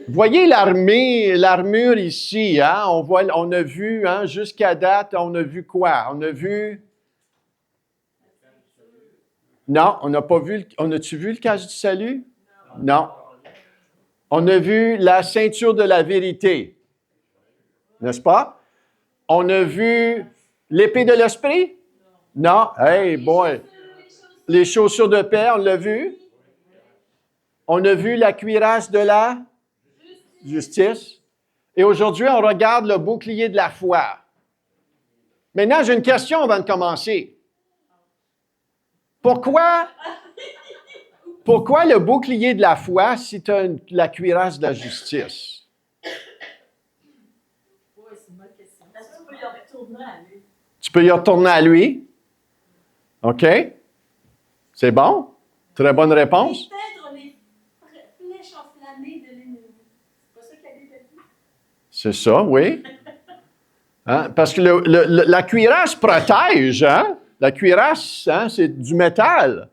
Voyez l'armure ici, hein? On a vu, hein, jusqu'à date, on a vu quoi? On a vu... Non, on n'a pas vu... On a-tu vu le casque du salut? Non. On a vu la ceinture de la vérité, n'est-ce pas? On a vu l'épée de l'esprit? Non. Hey, boy. Les chaussures de paix, on l'a vu. On a vu la cuirasse de la justice. Et aujourd'hui, on regarde le bouclier de la foi. Maintenant, j'ai une question avant de commencer. Pourquoi le bouclier de la foi si tu as la cuirasse de la justice? Oui, c'est une bonne question. Parce que tu peux y retourner à lui. Tu peux y retourner à lui? OK. C'est bon? Très bonne réponse. Éteindre les flèches enflammées de l'ennemi. C'est pas ça qu'il a dit? C'est ça, oui. Hein? Parce que la cuirasse protège, hein? La cuirasse, hein, c'est du métal.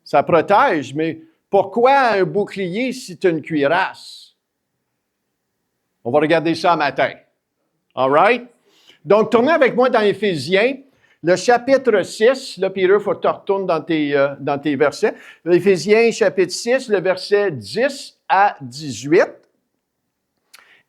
Ça protège, mais pourquoi un bouclier si tu as une cuirasse? On va regarder ça matin. All right? Donc, tournez avec moi dans Éphésiens, le chapitre 6. Là, Peter, il faut que tu retournes dans tes versets. Éphésiens, chapitre 6, le verset 10 à 18.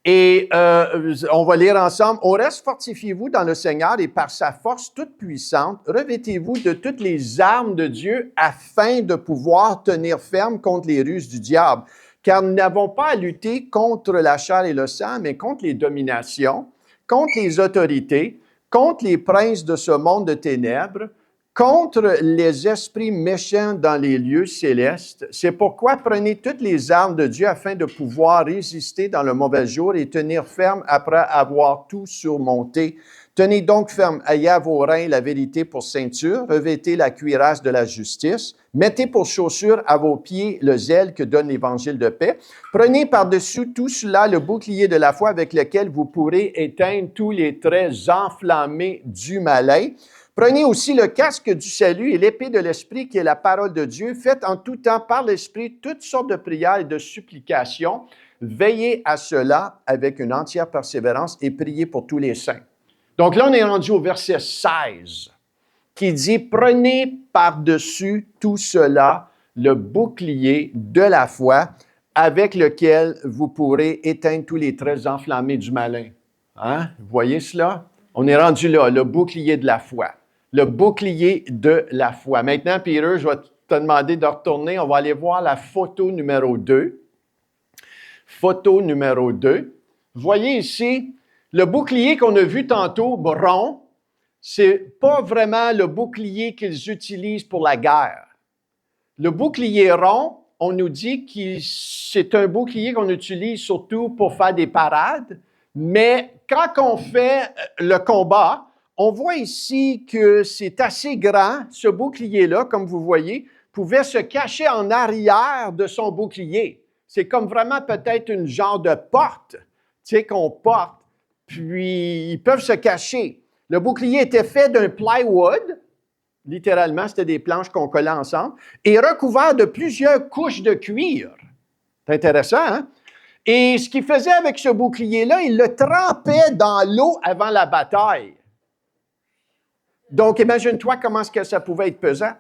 Et on va lire ensemble. « Au reste, fortifiez-vous dans le Seigneur et par sa force toute puissante, revêtez-vous de toutes les armes de Dieu afin de pouvoir tenir ferme contre les ruses du diable. Car nous n'avons pas à lutter contre la chair et le sang, mais contre les dominations, contre les autorités, contre les princes de ce monde de ténèbres, contre les esprits méchants dans les lieux célestes. C'est pourquoi prenez toutes les armes de Dieu afin de pouvoir résister dans le mauvais jour et tenir ferme après avoir tout surmonté. Tenez donc ferme, ayez à vos reins la vérité pour ceinture, revêtez la cuirasse de la justice, mettez pour chaussure à vos pieds le zèle que donne l'Évangile de paix. Prenez par-dessus tout cela le bouclier de la foi avec lequel vous pourrez éteindre tous les traits enflammés du malin. Prenez aussi le casque du salut et l'épée de l'Esprit qui est la parole de Dieu. Faites en tout temps par l'Esprit toutes sortes de prières et de supplications. Veillez à cela avec une entière persévérance et priez pour tous les saints. » Donc là, on est rendu au verset 16 qui dit « Prenez par-dessus tout cela le bouclier de la foi avec lequel vous pourrez éteindre tous les traits enflammés du malin. » Hein? Vous voyez cela? On est rendu là, le bouclier de la foi. Le bouclier de la foi. Maintenant, Peter, je vais te demander de retourner. On va aller voir la photo numéro 2. Photo numéro 2. Vous voyez ici, le bouclier qu'on a vu tantôt, rond, c'est pas vraiment le bouclier qu'ils utilisent pour la guerre. Le bouclier rond, on nous dit que c'est un bouclier qu'on utilise surtout pour faire des parades, mais quand on fait le combat, on voit ici que c'est assez grand, ce bouclier-là, comme vous voyez, pouvait se cacher en arrière de son bouclier. C'est comme vraiment peut-être une genre de porte, tu sais, qu'on porte, puis ils peuvent se cacher. Le bouclier était fait d'un plywood, littéralement, c'était des planches qu'on collait ensemble, et recouvert de plusieurs couches de cuir. C'est intéressant, hein? Et ce qu'il faisait avec ce bouclier-là, il le trempait dans l'eau avant la bataille. Donc, imagine-toi comment est-ce que ça pouvait être pesant.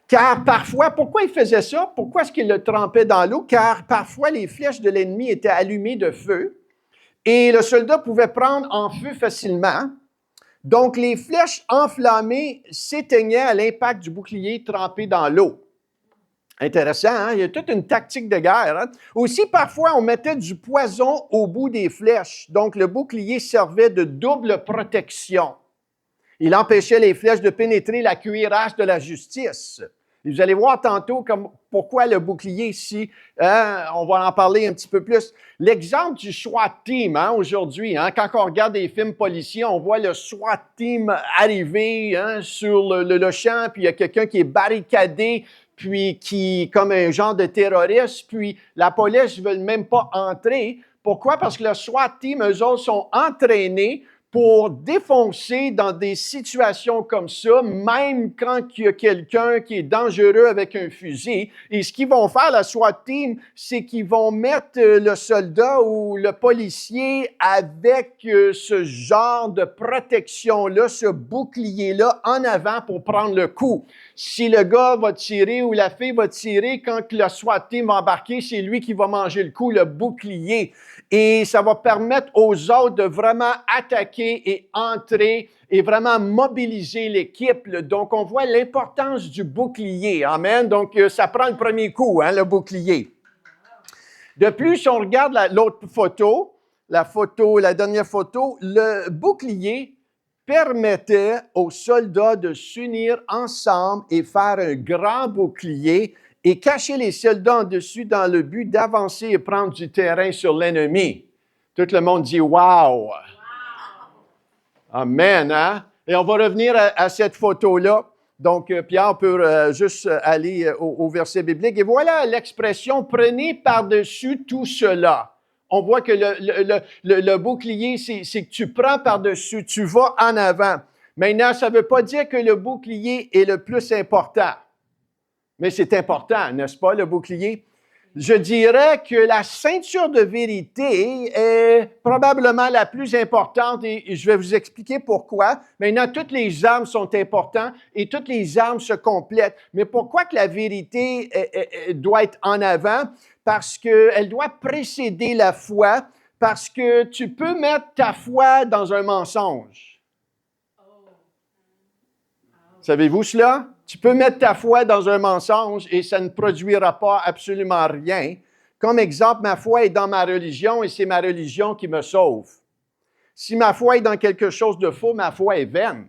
Car parfois, pourquoi il faisait ça? Pourquoi est-ce qu'il le trempait dans l'eau? Car parfois, les flèches de l'ennemi étaient allumées de feu et le soldat pouvait prendre en feu facilement. Donc, les flèches enflammées s'éteignaient à l'impact du bouclier trempé dans l'eau. Intéressant, hein? Il y a toute une tactique de guerre. Hein? Aussi, parfois, on mettait du poison au bout des flèches. Donc, le bouclier servait de double protection. Il empêchait les flèches de pénétrer la cuirasse de la justice. Et vous allez voir tantôt pourquoi le bouclier ici, hein, on va en parler un petit peu plus. L'exemple du SWAT team hein, aujourd'hui, hein, quand on regarde des films policiers, on voit le SWAT team arriver hein, sur le champ, puis il y a quelqu'un qui est barricadé, puis qui comme un genre de terroriste, puis la police ne veut même pas entrer. Pourquoi? Parce que le SWAT team, eux autres, sont entraînés pour défoncer dans des situations comme ça, même quand il y a quelqu'un qui est dangereux avec un fusil. Et ce qu'ils vont faire, la SWAT team, c'est qu'ils vont mettre le soldat ou le policier avec ce genre de protection-là, ce bouclier-là en avant pour prendre le coup. Si le gars va tirer ou la fille va tirer, quand le SWAT team va embarquer, c'est lui qui va manger le coup, le bouclier. Et ça va permettre aux autres de vraiment attaquer et entrer et vraiment mobiliser l'équipe. Donc, on voit l'importance du bouclier. Amen. Donc, ça prend le premier coup, le bouclier. De plus, si on regarde l'autre photo, la dernière photo, le bouclier permettait aux soldats de s'unir ensemble et faire un grand bouclier et cacher les soldats en dessus dans le but d'avancer et prendre du terrain sur l'ennemi. Tout le monde dit « Wow! » Amen, hein? Et on va revenir à cette photo-là. Donc, Pierre peut juste aller au verset biblique. Et voilà l'expression « prenez par-dessus tout cela ». On voit que le bouclier, c'est que tu prends par-dessus, tu vas en avant. Maintenant, ça ne veut pas dire que le bouclier est le plus important. Mais c'est important, n'est-ce pas, le bouclier? Je dirais que la ceinture de vérité est probablement la plus importante et je vais vous expliquer pourquoi. Maintenant, toutes les armes sont importantes et toutes les armes se complètent. Mais pourquoi que la vérité doit être en avant? Parce qu'elle doit précéder la foi, parce que tu peux mettre ta foi dans un mensonge. Savez-vous cela? Tu peux mettre ta foi dans un mensonge et ça ne produira pas absolument rien. Comme exemple, ma foi est dans ma religion et c'est ma religion qui me sauve. Si ma foi est dans quelque chose de faux, ma foi est vaine.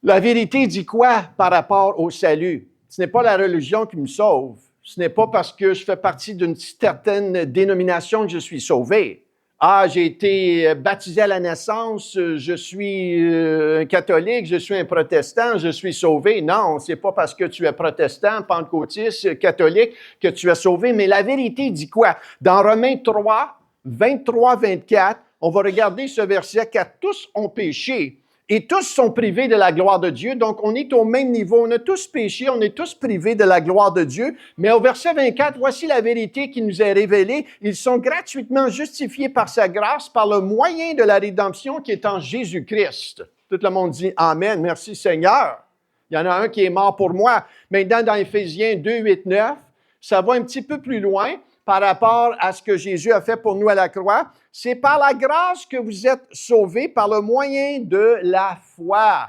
La vérité dit quoi par rapport au salut? Ce n'est pas la religion qui me sauve. Ce n'est pas parce que je fais partie d'une certaine dénomination que je suis sauvé. Ah, j'ai été baptisé à la naissance, je suis un catholique, je suis un protestant, je suis sauvé. Non, c'est pas parce que tu es protestant, pentecôtiste, catholique que tu es sauvé. Mais la vérité dit quoi? Dans Romains 3, 23-24, on va regarder ce verset, car tous ont péché. Et tous sont privés de la gloire de Dieu. Donc, on est au même niveau. On a tous péché, on est tous privés de la gloire de Dieu. Mais au verset 24, voici la vérité qui nous est révélée. Ils sont gratuitement justifiés par sa grâce, par le moyen de la rédemption qui est en Jésus-Christ. Tout le monde dit Amen. Merci Seigneur. Il y en a un qui est mort pour moi. Maintenant, dans Éphésiens 2, 8, 9, ça va un petit peu plus loin par rapport à ce que Jésus a fait pour nous à la croix. C'est par la grâce que vous êtes sauvés par le moyen de la foi.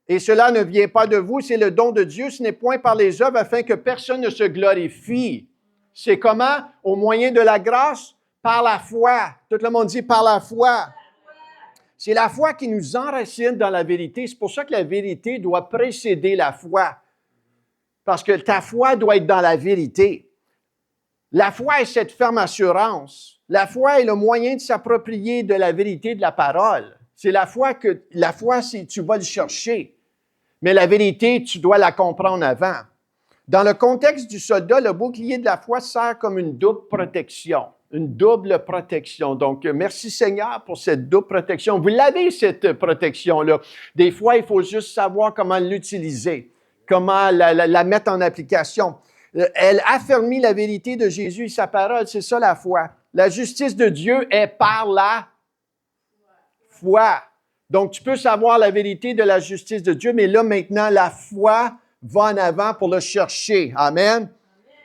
Et cela ne vient pas de vous, c'est le don de Dieu, ce n'est point par les œuvres afin que personne ne se glorifie. C'est comment? Au moyen de la grâce? Par la foi. Tout le monde dit par la foi. C'est la foi qui nous enracine dans la vérité. C'est pour ça que la vérité doit précéder la foi. Parce que ta foi doit être dans la vérité. La foi est cette ferme assurance. La foi est le moyen de s'approprier de la vérité de la parole. C'est la foi, c'est tu vas le chercher. Mais la vérité, tu dois la comprendre avant. Dans le contexte du soldat, le bouclier de la foi sert comme une double protection. Une double protection. Donc, merci Seigneur pour cette double protection. Vous l'avez, cette protection-là. Des fois, il faut juste savoir comment l'utiliser, comment la mettre en application. Elle affermit la vérité de Jésus et sa parole. C'est ça la foi. La justice de Dieu est par la foi. Donc, tu peux savoir la vérité de la justice de Dieu, mais là, maintenant, la foi va en avant pour le chercher. Amen.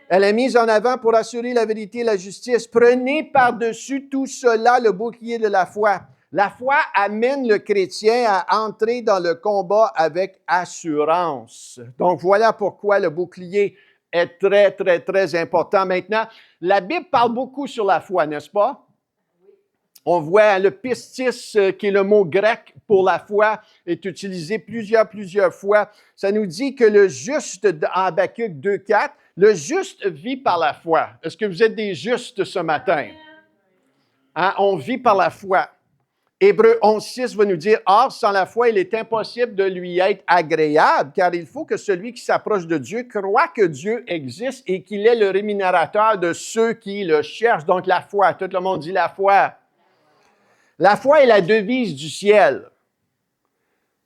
Elle est mise en avant pour assurer la vérité et la justice. Prenez par-dessus tout cela le bouclier de la foi. La foi amène le chrétien à entrer dans le combat avec assurance. Donc, voilà pourquoi le bouclier est très, très, très important. Maintenant, la Bible parle beaucoup sur la foi, n'est-ce pas? On voit le pistis, qui est le mot grec pour la foi, est utilisé plusieurs fois. Ça nous dit que le juste, en Habakkuk 2,4, le juste vit par la foi. Est-ce que vous êtes des justes ce matin? Hein? On vit par la foi. Hébreux 11,6 va nous dire « Or, sans la foi, il est impossible de lui être agréable, car il faut que celui qui s'approche de Dieu croit que Dieu existe et qu'il est le rémunérateur de ceux qui le cherchent. » Donc, la foi. Tout le monde dit la foi. La foi est la devise du ciel.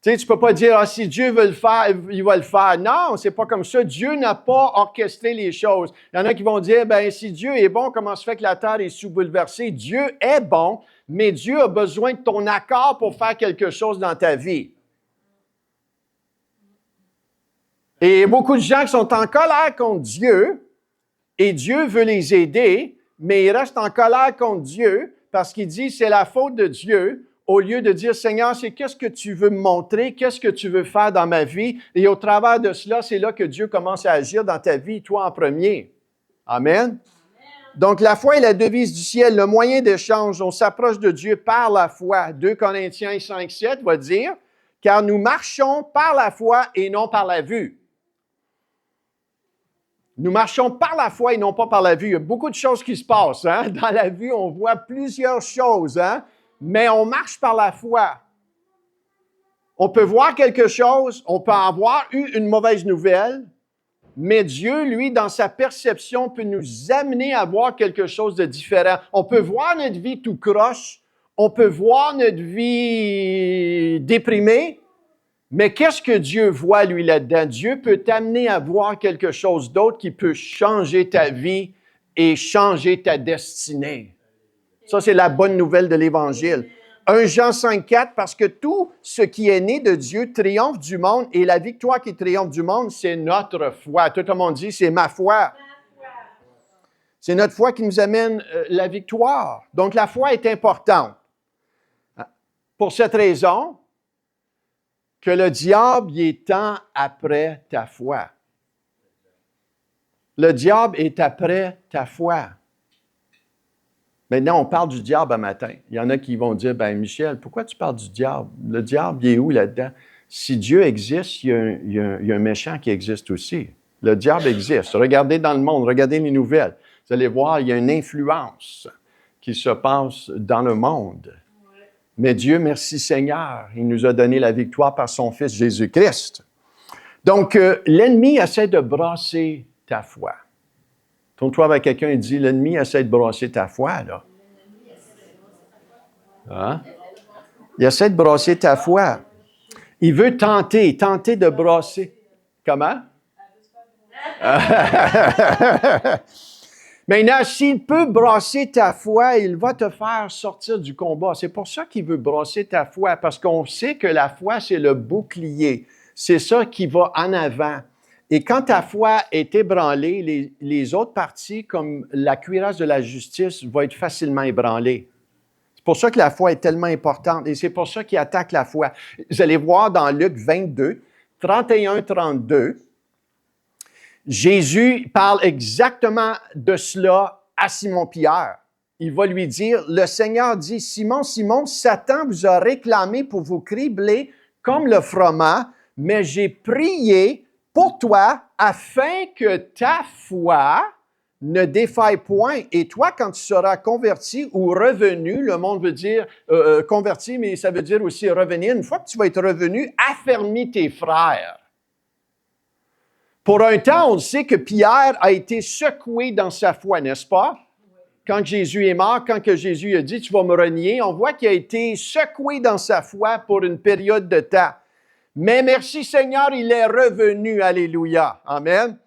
Tu sais, tu ne peux pas dire, si Dieu veut le faire, il va le faire. Non, c'est pas comme ça. Dieu n'a pas orchestré les choses. Il y en a qui vont dire, si Dieu est bon, comment se fait que la terre est sous-bouleversée? Dieu est bon, mais Dieu a besoin de ton accord pour faire quelque chose dans ta vie. Et beaucoup de gens qui sont en colère contre Dieu, et Dieu veut les aider, mais ils restent en colère contre Dieu parce qu'ils disent c'est la faute de Dieu, au lieu de dire, Seigneur, c'est qu'est-ce que tu veux me montrer, qu'est-ce que tu veux faire dans ma vie, et au travers de cela, c'est là que Dieu commence à agir dans ta vie, toi en premier. Amen. Donc, la foi est la devise du ciel, le moyen d'échange. On s'approche de Dieu par la foi. 2 Corinthiens 5,7 va dire, « Car nous marchons par la foi et non par la vue. » Nous marchons par la foi et non pas par la vue. Il y a beaucoup de choses qui se passent. Hein? Dans la vue, on voit plusieurs choses, hein? Mais on marche par la foi. On peut voir quelque chose, on peut avoir eu une mauvaise nouvelle, mais Dieu, lui, dans sa perception, peut nous amener à voir quelque chose de différent. On peut voir notre vie tout croche, on peut voir notre vie déprimée, mais qu'est-ce que Dieu voit, lui, là-dedans? Dieu peut t'amener à voir quelque chose d'autre qui peut changer ta vie et changer ta destinée. Ça, c'est la bonne nouvelle de l'Évangile. 1 Jean 5,4, parce que tout ce qui est né de Dieu triomphe du monde, et la victoire qui triomphe du monde, c'est notre foi. Tout le monde dit, c'est ma foi. C'est notre foi qui nous amène la victoire. Donc, la foi est importante. Pour cette raison, que le diable y est tant après ta foi. Le diable est après ta foi. Maintenant, on parle du diable un matin. Il y en a qui vont dire, Michel, pourquoi tu parles du diable? Le diable, il est où là-dedans? Si Dieu existe, il y a un méchant qui existe aussi. Le diable existe. Regardez dans le monde, regardez les nouvelles. Vous allez voir, il y a une influence qui se passe dans le monde. Mais Dieu, merci Seigneur, il nous a donné la victoire par son Fils Jésus-Christ. Donc, l'ennemi essaie de brasser ta foi. Tourne-toi avec quelqu'un et dis, l'ennemi essaie de brasser ta foi, là. Hein? Il essaie de brasser ta foi. Il veut tenter de brasser. Comment? Maintenant, s'il peut brasser ta foi, il va te faire sortir du combat. C'est pour ça qu'il veut brasser ta foi, parce qu'on sait que la foi, c'est le bouclier. C'est ça qui va en avant. Et quand ta foi est ébranlée, les autres parties, comme la cuirasse de la justice, vont être facilement ébranlées. C'est pour ça que la foi est tellement importante, et c'est pour ça qu'il attaque la foi. Vous allez voir dans Luc 22, 31-32, Jésus parle exactement de cela à Simon-Pierre. Il va lui dire, le Seigneur dit, « Simon, Simon, Satan vous a réclamé pour vous cribler comme le froment, mais j'ai prié pour toi afin que ta foi ne défaille point. Et toi, quand tu seras converti ou revenu, le monde veut dire converti, mais ça veut dire aussi revenir. Une fois que tu vas être revenu, affermis tes frères. » Pour un temps, on sait que Pierre a été secoué dans sa foi, n'est-ce pas? Quand Jésus est mort, quand que Jésus a dit « Tu vas me renier », on voit qu'il a été secoué dans sa foi pour une période de temps. Mais merci Seigneur, il est revenu, alléluia, amen.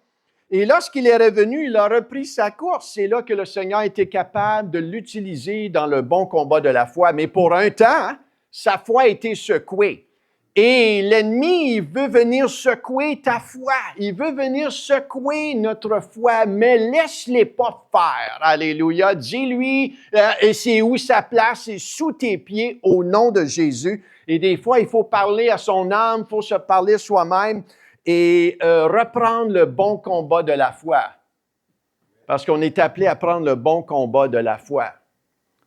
Et lorsqu'il est revenu, il a repris sa course. C'est là que le Seigneur était capable de l'utiliser dans le bon combat de la foi. Mais pour un temps, sa foi a été secouée. Et l'ennemi, il veut venir secouer ta foi. Il veut venir secouer notre foi, mais laisse-les pas faire. Alléluia. Dis-lui, c'est où sa place? C'est sous tes pieds au nom de Jésus. Et des fois, il faut parler à son âme, il faut se parler soi-même et reprendre le bon combat de la foi. Parce qu'on est appelé à prendre le bon combat de la foi.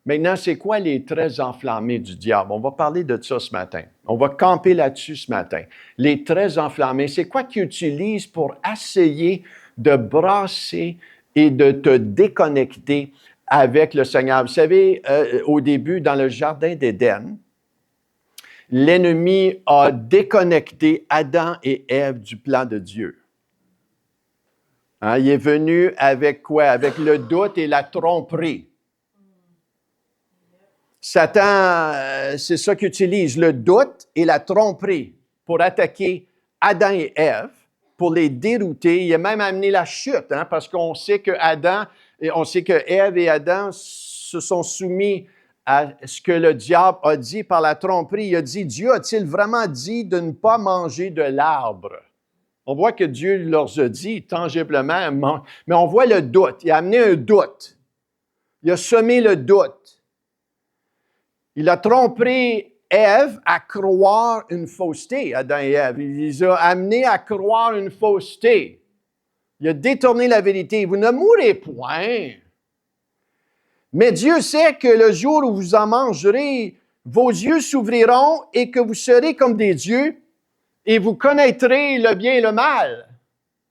Maintenant, c'est quoi les traits enflammés du diable? On va parler de ça ce matin. On va camper là-dessus ce matin. Les traits enflammés, c'est quoi qu'il utilise pour essayer de brasser et de te déconnecter avec le Seigneur? Vous savez, au début, dans le jardin d'Éden, l'ennemi a déconnecté Adam et Ève du plan de Dieu. Hein, il est venu avec quoi? Avec le doute et la tromperie. Satan, c'est ça qu'il utilise, le doute et la tromperie pour attaquer Adam et Ève, pour les dérouter. Il a même amené la chute, hein, parce qu'on sait que Ève et Adam se sont soumis à ce que le diable a dit par la tromperie. Il a dit, Dieu a-t-il vraiment dit de ne pas manger de l'arbre? On voit que Dieu leur a dit tangiblement, mais on voit le doute. Il a amené un doute. Il a semé le doute. Il a trompé Ève à croire une fausseté, Adam et Ève. Il les a amenés à croire une fausseté. Il a détourné la vérité. Vous ne mourrez point. Mais Dieu sait que le jour où vous en mangerez, vos yeux s'ouvriront et que vous serez comme des dieux et vous connaîtrez le bien et le mal.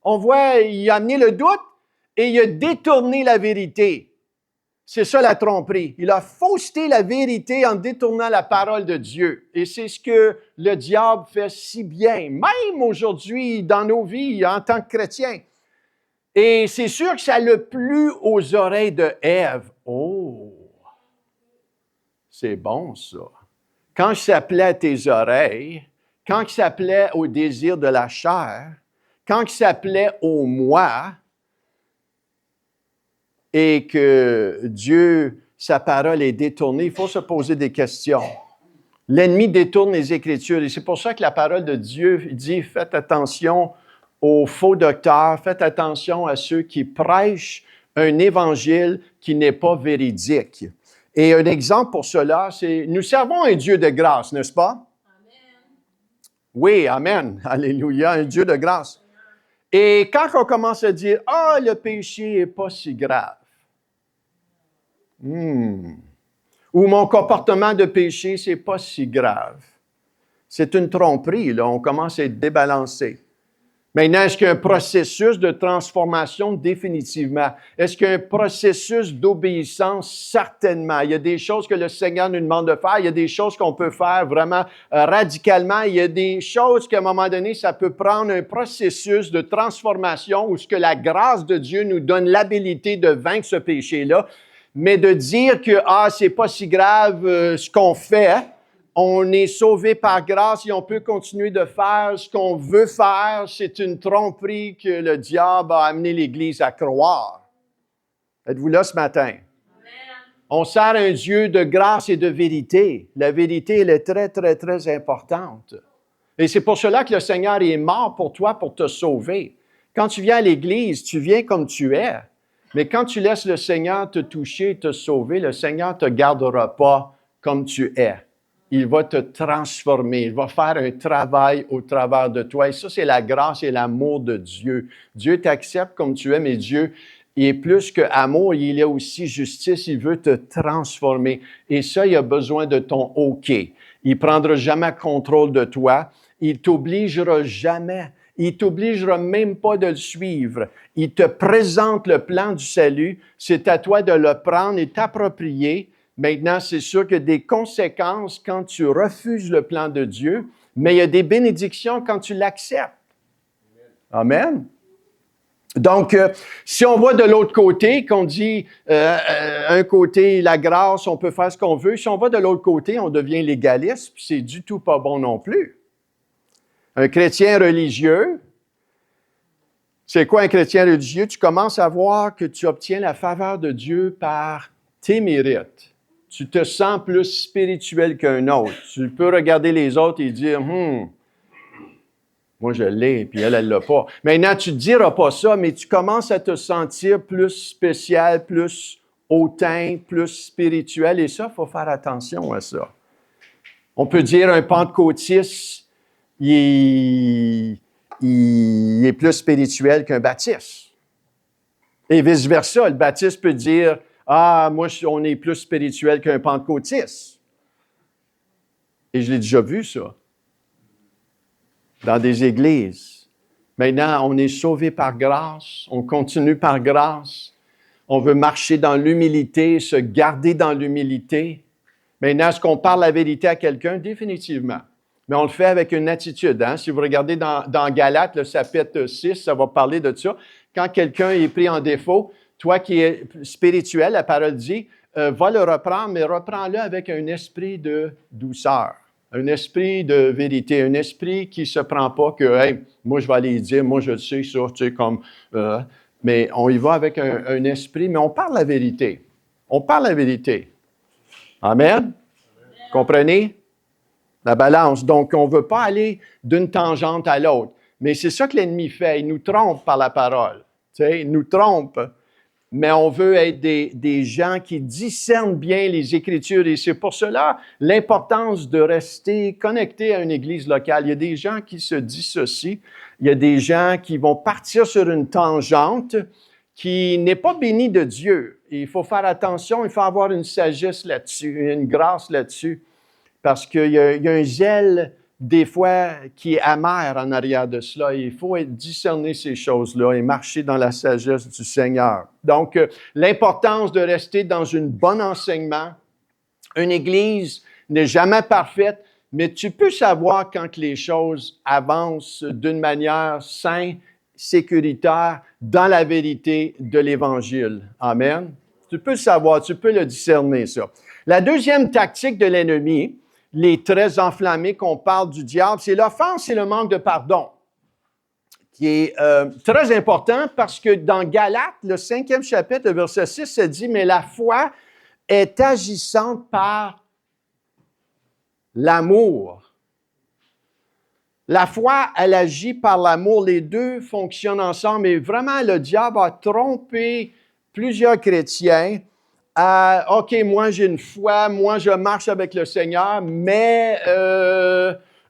On voit, il a amené le doute et il a détourné la vérité. C'est ça la tromperie. Il a fausseté la vérité en détournant la parole de Dieu. Et c'est ce que le diable fait si bien, même aujourd'hui dans nos vies en tant que chrétiens. Et c'est sûr que ça l'a plu aux oreilles de Ève. Oh, c'est bon ça. Quand ça plaît à tes oreilles, quand ça plaît au désir de la chair, quand ça plaît au moi, et que Dieu, sa parole est détournée, il faut se poser des questions. L'ennemi détourne les Écritures et c'est pour ça que la parole de Dieu dit, faites attention aux faux docteurs, faites attention à ceux qui prêchent un évangile qui n'est pas véridique. Et un exemple pour cela, c'est, nous servons un Dieu de grâce, n'est-ce pas? Amen. Oui, amen, alléluia, un Dieu de grâce. Et quand on commence à dire, le péché n'est pas si grave, ou mon comportement de péché, c'est pas si grave. C'est une tromperie, là. On commence à être débalancé. Maintenant, est-ce qu'il y a un processus de transformation? Définitivement. Est-ce qu'il y a un processus d'obéissance? Certainement. Il y a des choses que le Seigneur nous demande de faire. Il y a des choses qu'on peut faire vraiment radicalement. Il y a des choses qu'à un moment donné, ça peut prendre un processus de transformation où ce que la grâce de Dieu nous donne l'habilité de vaincre ce péché-là. Mais de dire que, c'est pas si grave ce qu'on fait, on est sauvé par grâce et on peut continuer de faire ce qu'on veut faire, c'est une tromperie que le diable a amené l'Église à croire. Êtes-vous là ce matin? Amen. On sert un Dieu de grâce et de vérité. La vérité, elle est très, très, très importante. Et c'est pour cela que le Seigneur est mort pour toi, pour te sauver. Quand tu viens à l'Église, tu viens comme tu es. Mais quand tu laisses le Seigneur te toucher, te sauver, le Seigneur ne te gardera pas comme tu es. Il va te transformer. Il va faire un travail au travers de toi. Et ça, c'est la grâce et l'amour de Dieu. Dieu t'accepte comme tu es, mais Dieu, il est plus qu'amour, il est aussi justice. Il veut te transformer. Et ça, il a besoin de ton OK. Il ne prendra jamais contrôle de toi. Il t'obligera jamais. Il t'obligera même pas de le suivre. Il te présente le plan du salut. C'est à toi de le prendre et t'approprier. Maintenant, c'est sûr qu'il y a des conséquences quand tu refuses le plan de Dieu, mais il y a des bénédictions quand tu l'acceptes. Amen. Donc, si on va de l'autre côté, qu'on dit un côté la grâce, on peut faire ce qu'on veut. Si on va de l'autre côté, on devient légaliste, puis c'est du tout pas bon non plus. Un chrétien religieux, c'est quoi un chrétien religieux? Tu commences à voir que tu obtiens la faveur de Dieu par tes mérites. Tu te sens plus spirituel qu'un autre. Tu peux regarder les autres et dire, moi je l'ai, puis elle l'a pas. Maintenant, tu ne diras pas ça, mais tu commences à te sentir plus spécial, plus hautain, plus spirituel, et ça, il faut faire attention à ça. On peut dire un pentecôtiste, il est plus spirituel qu'un baptiste. Et vice-versa, le baptiste peut dire, moi, on est plus spirituel qu'un pentecôtiste. Et je l'ai déjà vu, ça, dans des églises. Maintenant, on est sauvé par grâce, on continue par grâce, on veut marcher dans l'humilité, se garder dans l'humilité. Maintenant, est-ce qu'on parle la vérité à quelqu'un? Définitivement. Mais on le fait avec une attitude. Hein? Si vous regardez dans Galates, le chapitre 6, ça va parler de ça. Quand quelqu'un est pris en défaut, Toi qui es spirituel, la parole dit, va le reprendre, mais reprends-le avec un esprit de douceur, un esprit de vérité, un esprit qui ne se prend pas que, hey, moi je vais aller dire, moi je sais ça, tu sais, comme... mais on y va avec un esprit, mais on parle la vérité. On parle la vérité. Amen? Comprenez? La balance. Donc, on ne veut pas aller d'une tangente à l'autre. Mais c'est ça que l'ennemi fait. Il nous trompe par la parole. Tu sais, il nous trompe. Mais on veut être des gens qui discernent bien les Écritures. Et c'est pour cela l'importance de rester connecté à une église locale. Il y a des gens qui se dissocient. Il y a des gens qui vont partir sur une tangente qui n'est pas bénie de Dieu. Et il faut faire attention, il faut avoir une sagesse là-dessus, une grâce là-dessus. Parce qu'il y a un zèle, des fois, qui est amer en arrière de cela. Il faut discerner ces choses-là et marcher dans la sagesse du Seigneur. Donc, l'importance de rester dans un bon enseignement. Une église n'est jamais parfaite, mais tu peux savoir quand les choses avancent d'une manière saine, sécuritaire, dans la vérité de l'Évangile. Amen. Tu peux le savoir, tu peux le discerner, ça. La deuxième tactique de l'ennemi, les traits enflammés qu'on parle du diable, c'est l'offense et le manque de pardon, qui est très important parce que dans Galates, le 5e chapitre, le verset 6, ça dit « Mais la foi est agissante par l'amour. » La foi, elle agit par l'amour. Les deux fonctionnent ensemble. Et vraiment, le diable a trompé plusieurs chrétiens. OK, moi j'ai une foi, moi je marche avec le Seigneur, mais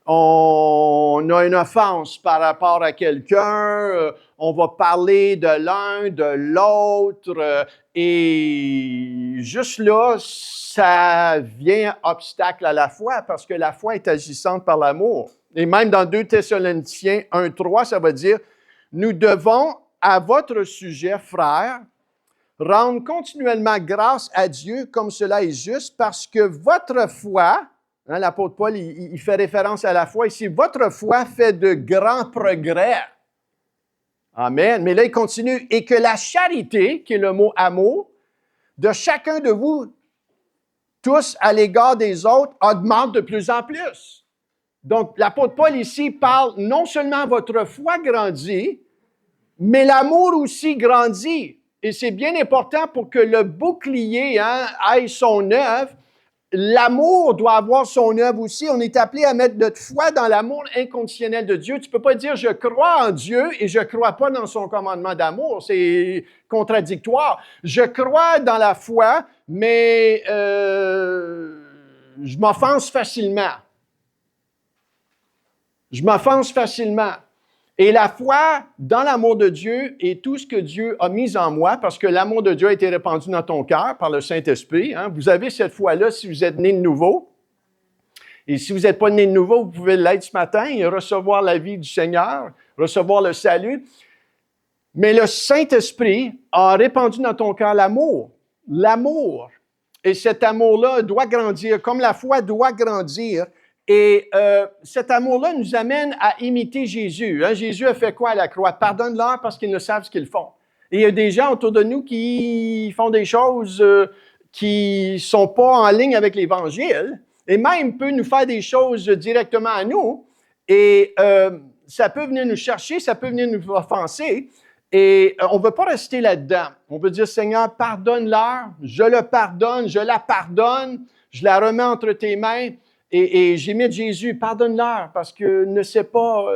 on a une offense par rapport à quelqu'un, on va parler de l'un, de l'autre, et juste là, ça vient obstacle à la foi, parce que la foi est agissante par l'amour. Et même dans 2 Thessaloniciens 1:3, ça va dire, « Nous devons, à votre sujet, frères, rendre continuellement grâce à Dieu comme cela est juste, parce que votre foi, hein, l'apôtre Paul, il fait référence à la foi ici, votre foi fait de grands progrès. » Amen. Mais là, il continue, « Et que la charité, qui est le mot amour, de chacun de vous, tous à l'égard des autres, augmente de plus en plus. » Donc, l'apôtre Paul ici parle non seulement votre foi grandit, mais l'amour aussi grandit. Et c'est bien important pour que le bouclier ait son œuvre. L'amour doit avoir son œuvre aussi. On est appelé à mettre notre foi dans l'amour inconditionnel de Dieu. Tu ne peux pas dire « je crois en Dieu et je ne crois pas dans son commandement d'amour ». C'est contradictoire. Je crois dans la foi, mais je m'offense facilement. Je m'offense facilement. Et la foi dans l'amour de Dieu et tout ce que Dieu a mis en moi, parce que l'amour de Dieu a été répandu dans ton cœur par le Saint-Esprit. Hein. Vous avez cette foi-là si vous êtes né de nouveau. Et si vous n'êtes pas né de nouveau, vous pouvez l'être ce matin et recevoir la vie du Seigneur, recevoir le salut. Mais le Saint-Esprit a répandu dans ton cœur l'amour. L'amour. Et cet amour-là doit grandir, comme la foi doit grandir. Et cet amour-là nous amène à imiter Jésus. Hein? Jésus a fait quoi à la croix? Pardonne-leur parce qu'ils ne savent ce qu'ils font. Et il y a des gens autour de nous qui font des choses qui ne sont pas en ligne avec l'Évangile, et même peut nous faire des choses directement à nous, et ça peut venir nous chercher, ça peut venir nous offenser, et on ne veut pas rester là-dedans. On veut dire, Seigneur, pardonne-leur, je le pardonne, je la pardonne, je la remets entre tes mains, et j'imite Jésus, pardonne-leur, parce qu'il ne sait pas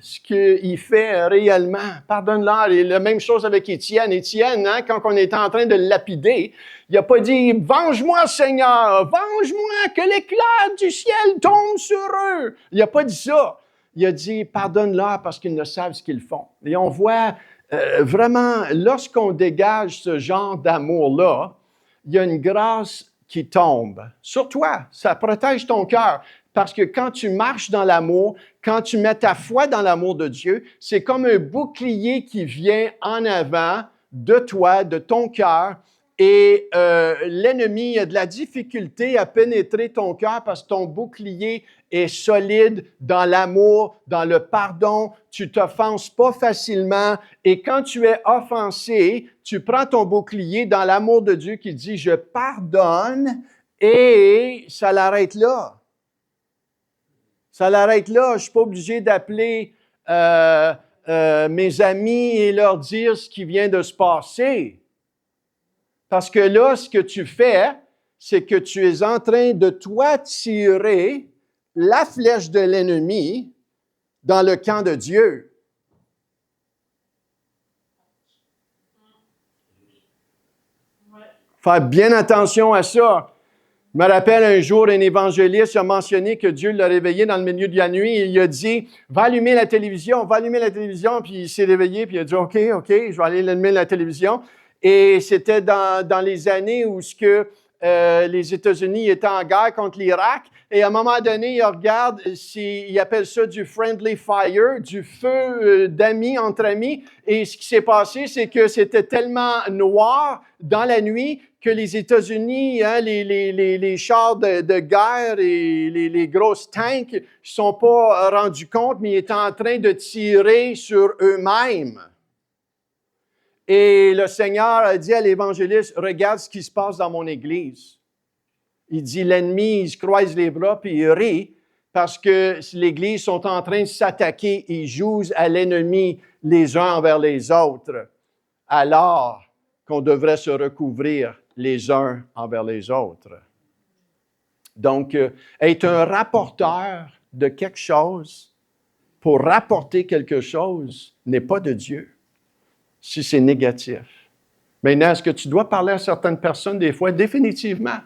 ce qu'il fait réellement. Pardonne-leur. Et la même chose avec Étienne. Étienne, hein, quand on était en train de le lapider, il n'a pas dit « Venge-moi, Seigneur! Venge-moi! Que l'éclair du ciel tombe sur eux! » Il n'a pas dit ça. Il a dit « Pardonne-leur parce qu'ils ne savent ce qu'ils font. » Et on voit vraiment, lorsqu'on dégage ce genre d'amour-là, il y a une grâce qui tombe sur toi. Ça protège ton cœur. Parce que quand tu marches dans l'amour, quand tu mets ta foi dans l'amour de Dieu, c'est comme un bouclier qui vient en avant de toi, de ton cœur, et l'ennemi a de la difficulté à pénétrer ton cœur parce que ton bouclier est solide dans l'amour, dans le pardon. Tu t'offenses pas facilement. Et quand tu es offensé, tu prends ton bouclier dans l'amour de Dieu qui dit « Je pardonne » et ça l'arrête là. Ça l'arrête là. Je ne suis pas obligé d'appeler mes amis et leur dire ce qui vient de se passer. Parce que là, ce que tu fais, c'est que tu es en train de toi tirer la flèche de l'ennemi dans le camp de Dieu. Faire bien attention à ça. Je me rappelle un jour, un évangéliste a mentionné que Dieu l'a réveillé dans le milieu de la nuit et il a dit « Va allumer la télévision, va allumer la télévision. » Puis il s'est réveillé puis il a dit « OK, je vais aller allumer la télévision. » Et c'était dans les années où les États-Unis étaient en guerre contre l'Irak. Et à un moment donné, il regarde, il appelle ça du friendly fire, du feu d'amis entre amis. Et ce qui s'est passé, c'est que c'était tellement noir dans la nuit que les États-Unis, les chars de guerre et les grosses tanks ne se sont pas rendus compte, mais ils étaient en train de tirer sur eux-mêmes. Et le Seigneur a dit à l'évangéliste, regarde ce qui se passe dans mon église. Il dit, l'ennemi, il se croise les bras puis il rit parce que l'église sont en train de s'attaquer, ils jouent à l'ennemi les uns envers les autres, alors qu'on devrait se recouvrir les uns envers les autres. Donc, être un rapporteur de quelque chose pour rapporter quelque chose n'est pas de Dieu. Si c'est négatif. Maintenant, est-ce que tu dois parler à certaines personnes des fois? Définitivement.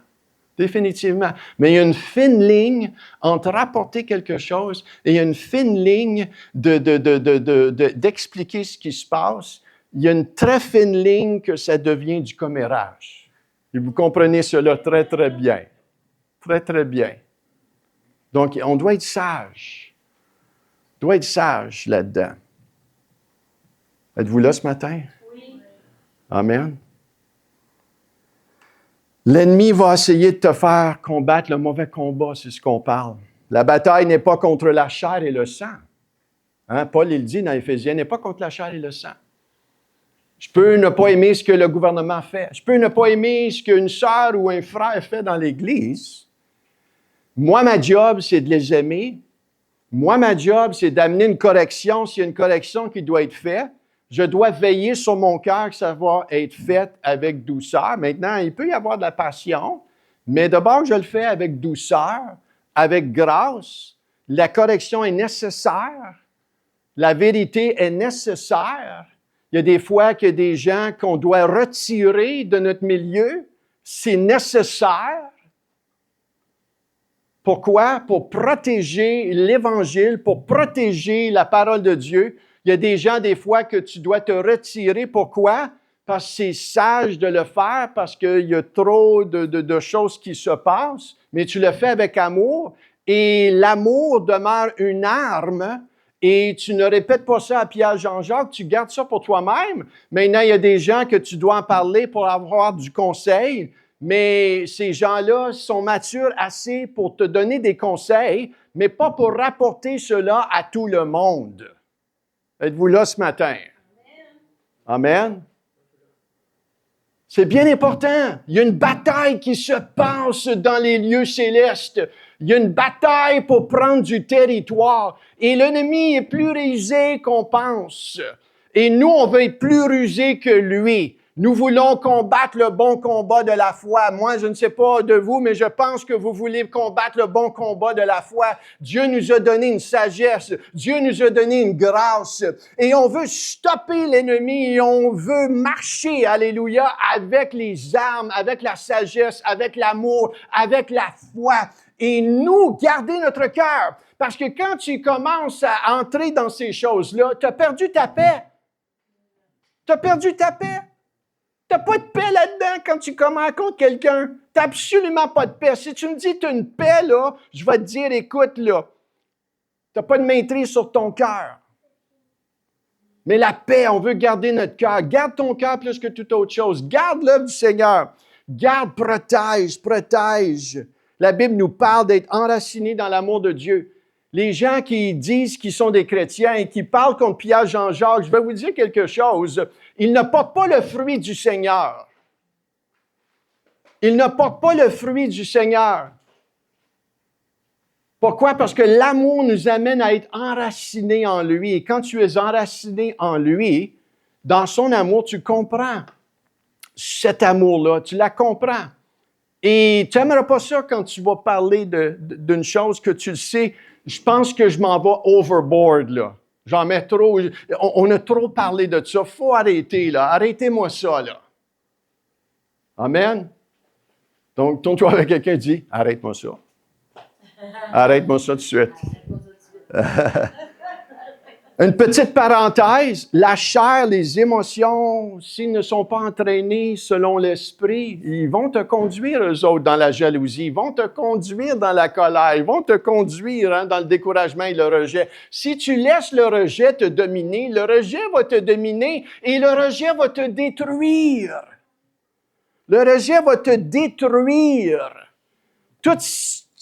Définitivement. Mais il y a une fine ligne entre rapporter quelque chose et il y a une fine ligne d'expliquer ce qui se passe. Il y a une très fine ligne que ça devient du commérage. Et vous comprenez cela très, très bien. Très, très bien. Donc, on doit être sage. On doit être sage là-dedans. Êtes-vous là ce matin? Oui. Amen. L'ennemi va essayer de te faire combattre le mauvais combat, c'est ce qu'on parle. La bataille n'est pas contre la chair et le sang. Hein? Paul, il dit dans Éphésiens, n'est pas contre la chair et le sang. Je peux ne pas aimer ce que le gouvernement fait. Je peux ne pas aimer ce qu'une sœur ou un frère fait dans l'Église. Moi, ma job, c'est de les aimer. Moi, ma job, c'est d'amener une correction s'il y a une correction qui doit être faite. Je dois veiller sur mon cœur que ça va être fait avec douceur. Maintenant, il peut y avoir de la passion, mais d'abord, je le fais avec douceur, avec grâce. La correction est nécessaire. La vérité est nécessaire. Il y a des fois qu'il y a des gens qu'on doit retirer de notre milieu. C'est nécessaire. Pourquoi? Pour protéger l'Évangile, pour protéger la parole de Dieu. Il y a des gens, des fois, que tu dois te retirer. Pourquoi? Parce que c'est sage de le faire, parce qu'il y a trop de choses qui se passent, mais tu le fais avec amour. Et l'amour demeure une arme. Et tu ne répètes pas ça à Pierre Jean-Jacques, tu gardes ça pour toi-même. Maintenant, il y a des gens que tu dois en parler pour avoir du conseil. Mais ces gens-là sont matures assez pour te donner des conseils, mais pas pour rapporter cela à tout le monde. Êtes-vous là ce matin? Amen. C'est bien important. Il y a une bataille qui se passe dans les lieux célestes. Il y a une bataille pour prendre du territoire. Et l'ennemi est plus rusé qu'on pense. Et nous, on veut être plus rusés que lui. Nous voulons combattre le bon combat de la foi. Moi, je ne sais pas de vous, mais je pense que vous voulez combattre le bon combat de la foi. Dieu nous a donné une sagesse. Dieu nous a donné une grâce. Et on veut stopper l'ennemi et on veut marcher, alléluia, avec les armes, avec la sagesse, avec l'amour, avec la foi. Et nous, garder notre cœur. Parce que quand tu commences à entrer dans ces choses-là, tu as perdu ta paix. Tu as perdu ta paix. Tu n'as pas de paix là-dedans quand tu commences contre quelqu'un. Tu n'as absolument pas de paix. Si tu me dis que tu as une paix, là, je vais te dire, écoute, là, tu n'as pas de maîtrise sur ton cœur. Mais la paix, on veut garder notre cœur. Garde ton cœur plus que toute autre chose. Garde l'œuvre du Seigneur. Garde, protège. La Bible nous parle d'être enracinés dans l'amour de Dieu. Les gens qui disent qu'ils sont des chrétiens et qui parlent contre Pierre Jean-Jacques, je vais vous dire quelque chose. Ils ne portent pas le fruit du Seigneur. Ils ne portent pas le fruit du Seigneur. Pourquoi? Parce que l'amour nous amène à être enracinés en lui. Et quand tu es enraciné en lui, dans son amour, tu comprends cet amour-là, tu la comprends. Et tu n'aimerais pas ça quand tu vas parler d'une chose que tu le sais, je pense que je m'en vais overboard, là. J'en mets trop, on a trop parlé de ça, il faut arrêter, là. Arrêtez-moi ça, là. Amen? Donc, tourne-toi avec quelqu'un et dis, arrête-moi ça. Arrête-moi ça tout de suite. Une petite parenthèse, la chair, les émotions, s'ils ne sont pas entraînés selon l'esprit, ils vont te conduire, eux autres, dans la jalousie, ils vont te conduire dans la colère, ils vont te conduire dans le découragement et le rejet. Si tu laisses le rejet te dominer, le rejet va te dominer et le rejet va te détruire. Le rejet va te détruire. Toutes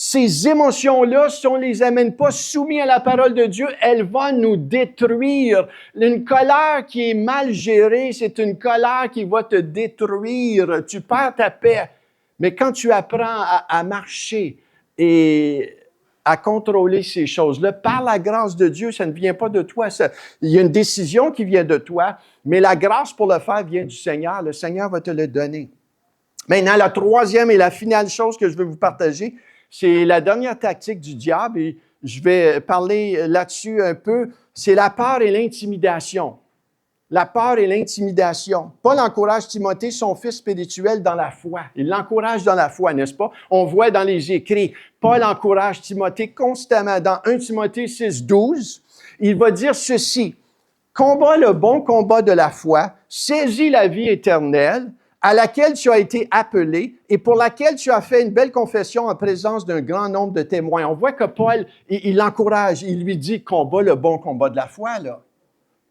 ces émotions-là, si on ne les amène pas soumis à la parole de Dieu, elles vont nous détruire. Une colère qui est mal gérée, c'est une colère qui va te détruire. Tu perds ta paix. Mais quand tu apprends à marcher et à contrôler ces choses-là, par la grâce de Dieu, ça ne vient pas de toi. Il y a une décision qui vient de toi, mais la grâce pour le faire vient du Seigneur. Le Seigneur va te le donner. Maintenant, la troisième et la finale chose que je veux vous partager, c'est la dernière tactique du diable, et je vais parler là-dessus un peu, c'est la peur et l'intimidation. La peur et l'intimidation. Paul encourage Timothée, son fils spirituel, dans la foi. Il l'encourage dans la foi, n'est-ce pas? On voit dans les écrits, Paul encourage Timothée constamment. Dans 1 Timothée 6, 12, il va dire ceci, « Combat le bon combat de la foi, saisis la vie éternelle, à laquelle tu as été appelé et pour laquelle tu as fait une belle confession en présence d'un grand nombre de témoins. » On voit que Paul, il l'encourage, il lui dit « Combat le bon combat de la foi, là. »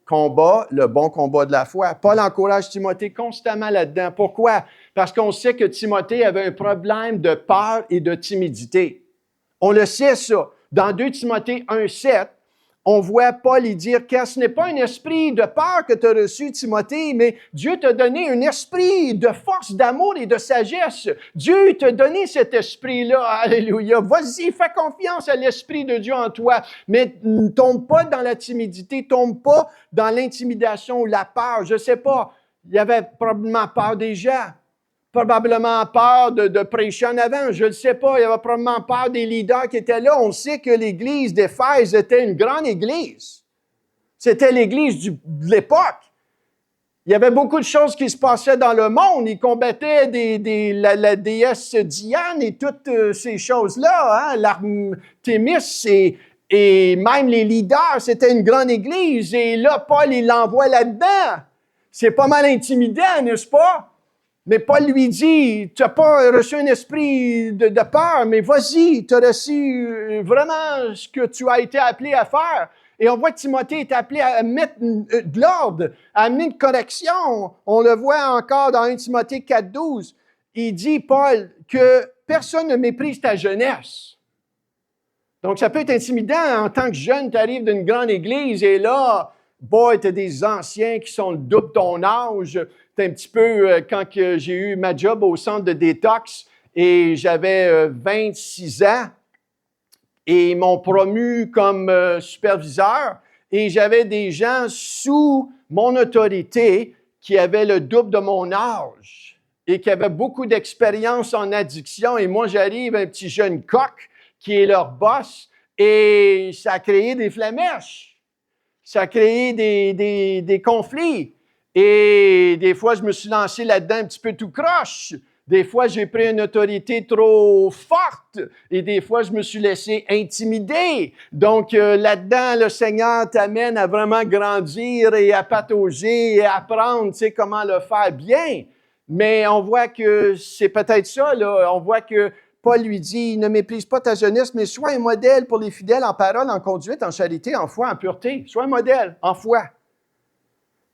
Combat le bon combat de la foi. Paul encourage Timothée constamment là-dedans. Pourquoi? Parce qu'on sait que Timothée avait un problème de peur et de timidité. On le sait, ça. Dans 2 Timothée 1,7, on voit Paul y dire que ce n'est pas un esprit de peur que tu as reçu, Timothée, mais Dieu t'a donné un esprit de force, d'amour et de sagesse. Dieu t'a donné cet esprit-là. Alléluia. Vas-y, fais confiance à l'esprit de Dieu en toi, mais ne tombe pas dans la timidité, tombe pas dans l'intimidation ou la peur. Je ne sais pas. Il y avait probablement peur des gens. Probablement peur de prêcher en avant, je ne sais pas. Il y avait probablement peur des leaders qui étaient là. On sait que l'église d'Éphèse était une grande église. C'était l'église de l'époque. Il y avait beaucoup de choses qui se passaient dans le monde. Ils combattaient la déesse Diane et toutes ces choses-là, hein? L'Artémis et même les leaders. C'était une grande église. Et là, Paul, il l'envoie là-dedans. C'est pas mal intimidant, n'est-ce pas? Mais Paul lui dit, tu n'as pas reçu un esprit de peur, mais vas-y, tu as reçu vraiment ce que tu as été appelé à faire. Et on voit que Timothée est appelé à mettre de l'ordre, à amener une correction. On le voit encore dans 1 Timothée 4, 12. Il dit, Paul, que personne ne méprise ta jeunesse. Donc, ça peut être intimidant en tant que jeune, tu arrives d'une grande église et là, boy, tu as des anciens qui sont le double ton âge. C'est un petit peu quand j'ai eu ma job au centre de détox et j'avais 26 ans et ils m'ont promu comme superviseur et j'avais des gens sous mon autorité qui avaient le double de mon âge et qui avaient beaucoup d'expérience en addiction et moi j'arrive, un petit jeune coq qui est leur boss et ça a créé des flamèches, ça a créé des conflits. Et des fois, je me suis lancé là-dedans un petit peu tout croche. Des fois, j'ai pris une autorité trop forte. Et des fois, je me suis laissé intimider. Donc, là-dedans, le Seigneur t'amène à vraiment grandir et à patauger et à apprendre, tu sais, comment le faire bien. Mais on voit que c'est peut-être ça, là. On voit que Paul lui dit, ne méprise pas ta jeunesse, mais sois un modèle pour les fidèles en parole, en conduite, en charité, en foi, en pureté. Sois un modèle en foi.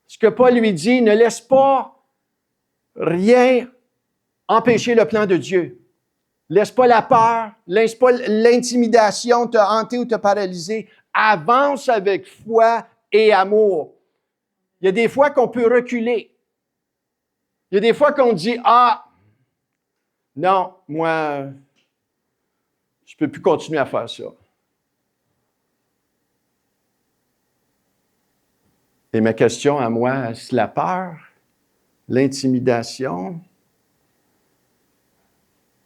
ce que Paul lui dit, ne laisse pas rien empêcher le plan de Dieu. Laisse pas la peur, laisse pas l'intimidation te hanter ou te paralyser. Avance avec foi et amour. Il y a des fois qu'on peut reculer. Il y a des fois qu'on dit, ah, non, moi, je ne peux plus continuer à faire ça. Et ma question à moi, c'est la peur, l'intimidation.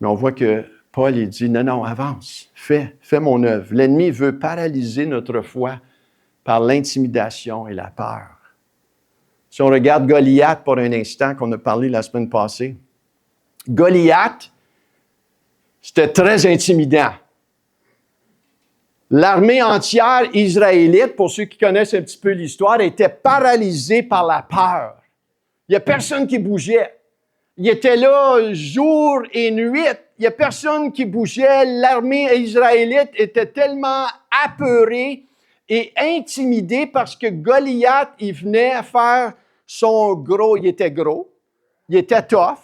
Mais on voit que Paul, il dit, non, non, avance, fais mon œuvre. L'ennemi veut paralyser notre foi par l'intimidation et la peur. Si on regarde Goliath pour un instant, qu'on a parlé la semaine passée, Goliath, c'était très intimidant. L'armée entière israélite, pour ceux qui connaissent un petit peu l'histoire, était paralysée par la peur. Il n'y a personne qui bougeait. Il était là jour et nuit. Il n'y a personne qui bougeait. L'armée israélite était tellement apeurée et intimidée parce que Goliath, il venait faire son gros. Il était gros. Il était tough.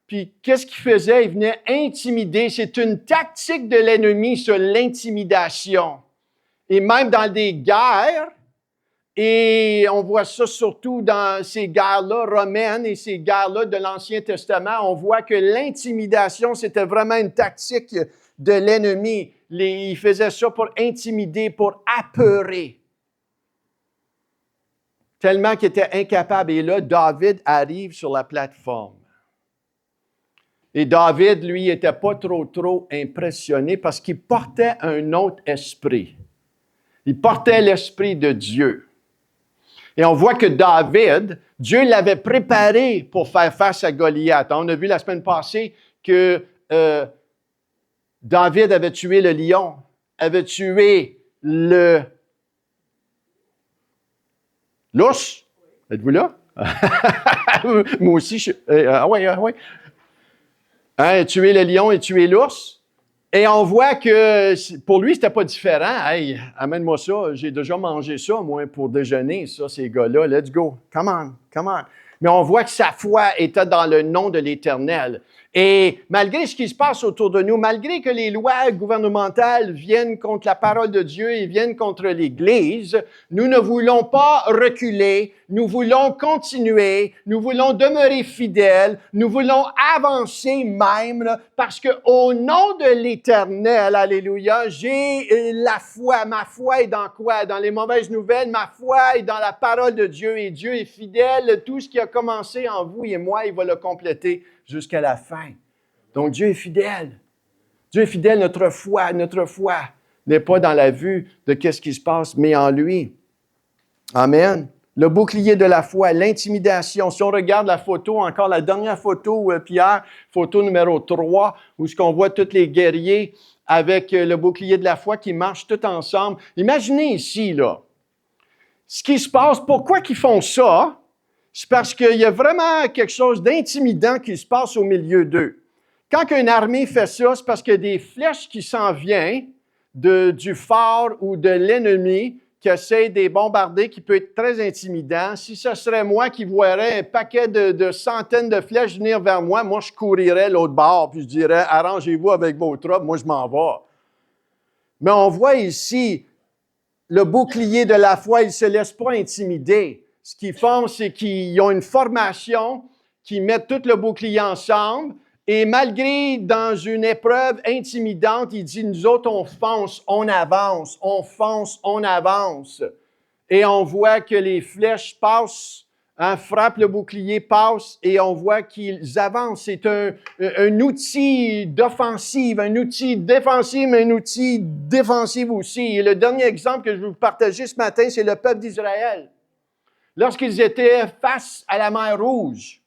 Puis, qu'est-ce qu'il faisait? Il venait intimider. C'est une tactique de l'ennemi sur l'intimidation. Et même dans des guerres, et on voit ça surtout dans ces guerres-là romaines et ces guerres-là de l'Ancien Testament, on voit que l'intimidation, c'était vraiment une tactique de l'ennemi. Il faisait ça pour intimider, pour apeurer. Tellement qu'il était incapable. Et là, David arrive sur la plateforme. Et David, lui, n'était pas trop impressionné parce qu'il portait un autre esprit. Il portait l'esprit de Dieu. Et on voit que David, Dieu l'avait préparé pour faire face à Goliath. On a vu la semaine passée que David avait tué le lion, avait tué l'ours. Êtes-vous là? Moi aussi, oui. Hein, tuer le lion et tuer l'ours. Et on voit que pour lui, c'était pas différent. Hey, amène-moi ça, j'ai déjà mangé ça, moi, pour déjeuner, ça, ces gars-là. Let's go. Come on. Mais on voit que sa foi était dans le nom de l'Éternel. Et malgré ce qui se passe autour de nous, malgré que les lois gouvernementales viennent contre la parole de Dieu et viennent contre l'Église, nous ne voulons pas reculer, nous voulons continuer, nous voulons demeurer fidèles, nous voulons avancer même, parce que au nom de l'Éternel, alléluia, j'ai la foi. Ma foi est dans quoi? Dans les mauvaises nouvelles, ma foi est dans la parole de Dieu, et Dieu est fidèle. Tout ce qui a commencé en vous et moi, il va le compléter jusqu'à la fin. Donc, Dieu est fidèle. Dieu est fidèle, notre foi n'est pas dans la vue de qu'est-ce qui se passe, mais en lui. Amen. Le bouclier de la foi, l'intimidation. Si on regarde la photo, encore la dernière photo, Pierre, photo numéro 3, où ce qu'on voit tous les guerriers avec le bouclier de la foi qui marchent tous ensemble. Imaginez ici, là, ce qui se passe, pourquoi ils font ça? C'est parce qu'il y a vraiment quelque chose d'intimidant qui se passe au milieu d'eux. Quand une armée fait ça, c'est parce qu'il y a des flèches qui s'en viennent du phare ou de l'ennemi qui essaie de les bombarder, qui peut être très intimidant. Si ce serait moi qui voirais un paquet de centaines de flèches venir vers moi, moi, je courirais l'autre bord, puis je dirais, arrangez-vous avec vos troupes, moi, je m'en vais. Mais on voit ici le bouclier de la foi, ils ne se laissent pas intimider. Ce qu'ils font, c'est qu'ils ont une formation, qu'ils mettent tout le bouclier ensemble, et malgré dans une épreuve intimidante, il dit, nous autres, on fonce, on avance, on fonce, on avance. Et on voit que les flèches passent, frappent le bouclier, passent, et on voit qu'ils avancent. C'est un outil d'offensive, un outil défensif, mais un outil défensif aussi. Et le dernier exemple que je vais vous partager ce matin, c'est le peuple d'Israël. Lorsqu'ils étaient face à la mer Rouge,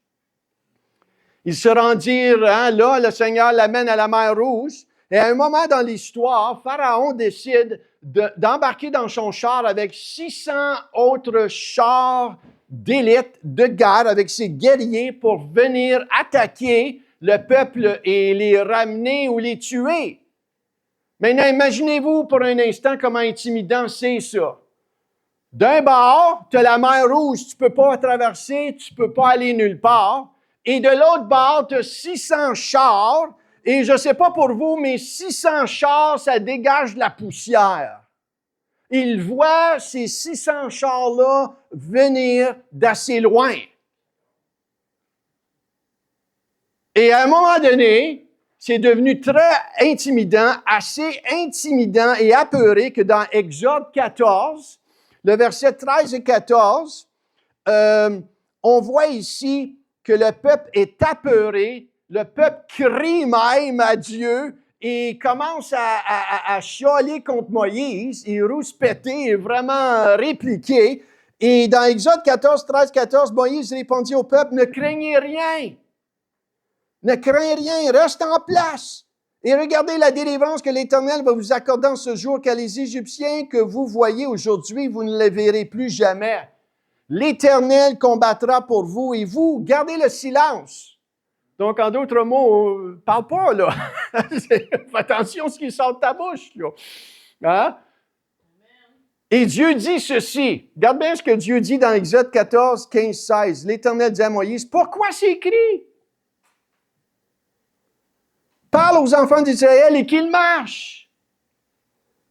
ils se rendirent, là, le Seigneur l'amène à la mer Rouge, et à un moment dans l'histoire, Pharaon décide d'embarquer dans son char avec 600 autres chars d'élite, de guerre, avec ses guerriers pour venir attaquer le peuple et les ramener ou les tuer. Maintenant, imaginez-vous pour un instant comment intimidant c'est ça. D'un bord, tu as la mer Rouge, tu ne peux pas traverser, tu ne peux pas aller nulle part. Et de l'autre bord, tu as 600 chars. Et je ne sais pas pour vous, mais 600 chars, ça dégage de la poussière. Il voit ces 600 chars-là venir d'assez loin. Et à un moment donné, c'est devenu très intimidant, assez intimidant et apeuré que dans Exode 14, le verset 13 et 14, on voit ici que le peuple est apeuré, le peuple crie même à Dieu et commence à chialer contre Moïse, et rouspéter et vraiment répliquer. Et dans Exode 14, 13, 14, Moïse répondit au peuple, « Ne craignez rien, ne craignez rien, reste en place. Et regardez la délivrance que l'Éternel va vous accorder en ce jour, car les Égyptiens que vous voyez aujourd'hui, vous ne les verrez plus jamais. L'Éternel combattra pour vous et vous, gardez le silence. » Donc, en d'autres mots, parle pas, là. Fais attention à ce qui sort de ta bouche, là. Hein? Et Dieu dit ceci. Regarde bien ce que Dieu dit dans Exode 14, 15, 16. L'Éternel dit à Moïse, « Pourquoi ces cris? Parle aux enfants d'Israël et qu'ils marchent.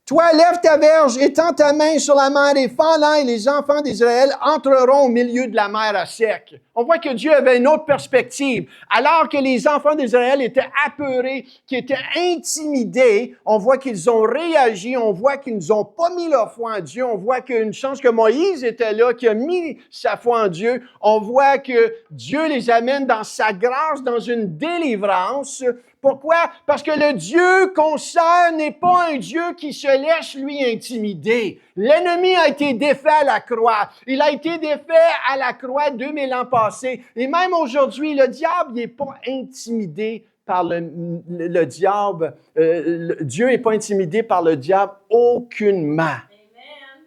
Toi, lève ta verge, étends ta main sur la mer et fends-la, et les enfants d'Israël entreront au milieu de la mer à sec. » On voit que Dieu avait une autre perspective. Alors que les enfants d'Israël étaient apeurés, qu'ils étaient intimidés, on voit qu'ils ont réagi, on voit qu'ils n'ont pas mis leur foi en Dieu, on voit qu'une chance que Moïse était là, qui a mis sa foi en Dieu, on voit que Dieu les amène dans sa grâce, dans une délivrance. Pourquoi? Parce que le Dieu qu'on sert n'est pas un Dieu qui se laisse, lui, intimider. L'ennemi a été défait à la croix. Il a été défait à la croix 2000 ans passés. Et même aujourd'hui, le diable n'est pas intimidé par le diable. Dieu n'est pas intimidé par le diable aucunement. Amen.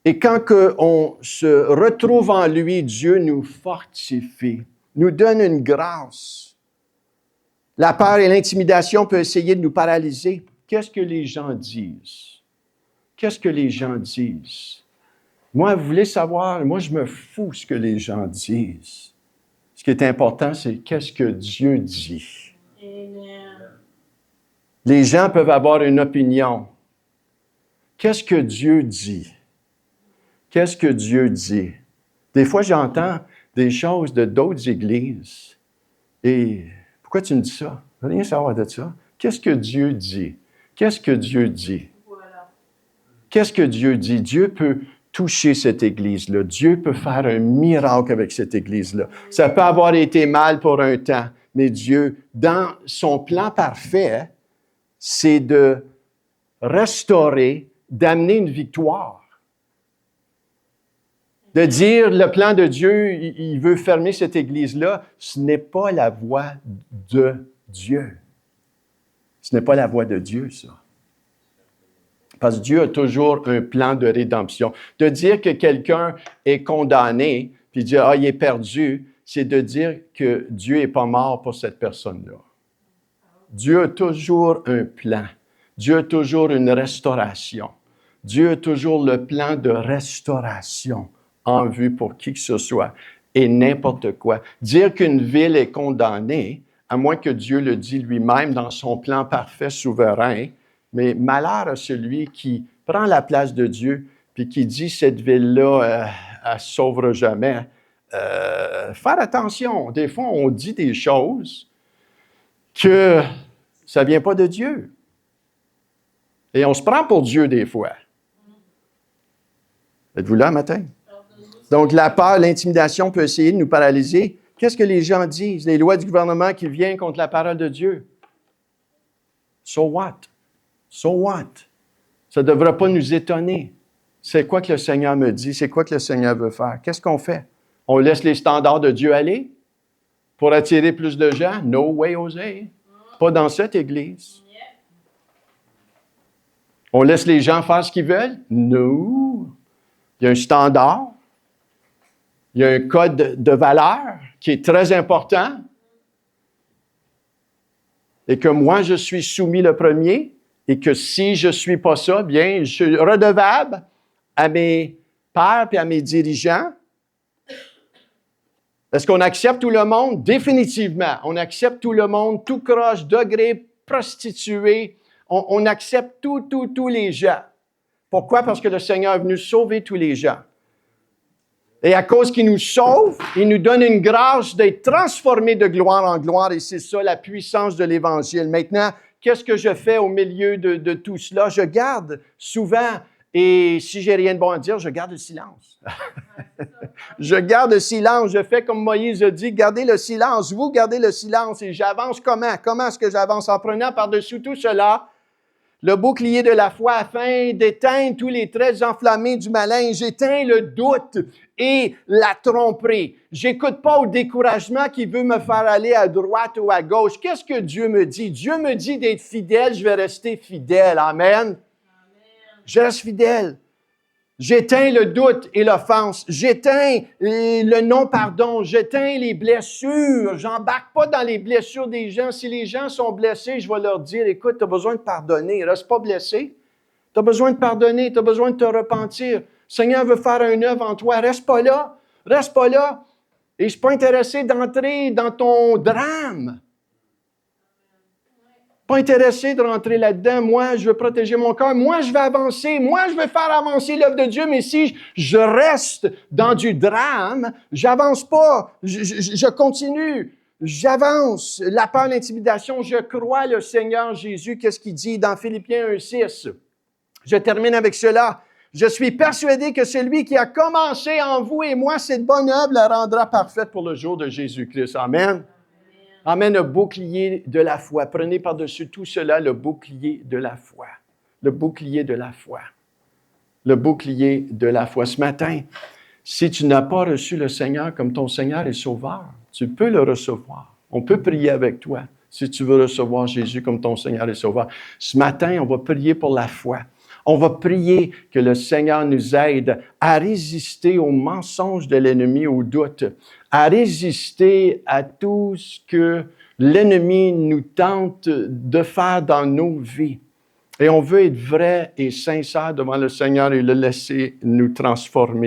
Et quand on se retrouve en lui, Dieu nous fortifie, nous donne une grâce. La peur et l'intimidation peuvent essayer de nous paralyser. Qu'est-ce que les gens disent? Qu'est-ce que les gens disent? Moi, vous voulez savoir, moi, je me fous ce que les gens disent. Ce qui est important, c'est qu'est-ce que Dieu dit. Amen. Les gens peuvent avoir une opinion. Qu'est-ce que Dieu dit? Qu'est-ce que Dieu dit? Des fois, j'entends des choses de d'autres églises et... Pourquoi tu me dis ça? Je veux rien savoir de ça. Qu'est-ce que Dieu dit? Qu'est-ce que Dieu dit? Voilà. Qu'est-ce que Dieu dit? Dieu peut toucher cette Église-là. Dieu peut faire un miracle avec cette Église-là. Ça peut avoir été mal pour un temps, mais Dieu, dans son plan parfait, c'est de restaurer, d'amener une victoire. De dire le plan de Dieu, il veut fermer cette Église-là, ce n'est pas la voie de Dieu. Ce n'est pas la voie de Dieu, ça. Parce que Dieu a toujours un plan de rédemption. De dire que quelqu'un est condamné, puis dire « Ah, il est perdu », c'est de dire que Dieu n'est pas mort pour cette personne-là. Dieu a toujours un plan. Dieu a toujours une restauration. Dieu a toujours le plan de restauration en vue pour qui que ce soit et n'importe quoi. Dire qu'une ville est condamnée, à moins que Dieu le dise lui-même dans son plan parfait, souverain, mais malheur à celui qui prend la place de Dieu puis qui dit cette ville-là, elle ne sauvera jamais. Faire attention. Des fois, on dit des choses que ça ne vient pas de Dieu. Et on se prend pour Dieu des fois. Êtes-vous là, matin? Donc, la peur, l'intimidation peut essayer de nous paralyser. Qu'est-ce que les gens disent? Les lois du gouvernement qui viennent contre la parole de Dieu. So what? So what? Ça ne devrait pas nous étonner. C'est quoi que le Seigneur me dit? C'est quoi que le Seigneur veut faire? Qu'est-ce qu'on fait? On laisse les standards de Dieu aller pour attirer plus de gens? No way, Jose. Pas dans cette Église. On laisse les gens faire ce qu'ils veulent? No. Il y a un standard. Il y a un code de valeur qui est très important et que moi, je suis soumis le premier et que si je ne suis pas ça, bien, je suis redevable à mes pères et à mes dirigeants? Est-ce qu'on accepte tout le monde? Définitivement. On accepte tout le monde, tout croche, degré, prostituée. On accepte tous les gens. Pourquoi? Parce que le Seigneur est venu sauver tous les gens. Et à cause qu'il nous sauve, il nous donne une grâce d'être transformés de gloire en gloire. Et c'est ça la puissance de l'Évangile. Maintenant, qu'est-ce que je fais au milieu de tout cela? Je garde souvent, et si j'ai rien de bon à dire, je garde le silence. Je garde le silence. Je fais comme Moïse a dit, gardez le silence. Vous gardez le silence. Et j'avance comment? Comment est-ce que j'avance? En prenant par-dessus tout cela le bouclier de la foi afin d'éteindre tous les traits enflammés du malin. J'éteins le doute et la tromperie. J'écoute pas au découragement qui veut me faire aller à droite ou à gauche. Qu'est-ce que Dieu me dit? Dieu me dit d'être fidèle, je vais rester fidèle. Amen. Je reste fidèle. J'éteins le doute et l'offense. J'éteins le non-pardon. J'éteins les blessures. J'embarque pas dans les blessures des gens. Si les gens sont blessés, je vais leur dire, écoute, tu as besoin de pardonner. Reste pas blessé. Tu as besoin de pardonner. Tu as besoin de te repentir. Le Seigneur veut faire une œuvre en toi. Reste pas là. Reste pas là. Et je suis pas intéressé d'entrer dans ton drame. Pas intéressé de rentrer là-dedans. Moi, je veux protéger mon cœur. Moi, je vais avancer. Moi, je vais faire avancer l'œuvre de Dieu. Mais si je reste dans du drame, j'avance pas. Je continue. J'avance. La peur, l'intimidation, je crois le Seigneur Jésus. Qu'est-ce qu'il dit dans Philippiens 1:6? Je termine avec cela. Je suis persuadé que celui qui a commencé en vous et moi cette bonne œuvre la rendra parfaite pour le jour de Jésus-Christ. Amen. Amen, le bouclier de la foi. Prenez par-dessus tout cela le bouclier de la foi. Le bouclier de la foi. Le bouclier de la foi. Ce matin, si tu n'as pas reçu le Seigneur comme ton Seigneur et Sauveur, tu peux le recevoir. On peut prier avec toi si tu veux recevoir Jésus comme ton Seigneur et Sauveur. Ce matin, on va prier pour la foi. On va prier que le Seigneur nous aide à résister aux mensonges de l'ennemi, aux doutes, à résister à tout ce que l'ennemi nous tente de faire dans nos vies. Et on veut être vrai et sincère devant le Seigneur et le laisser nous transformer.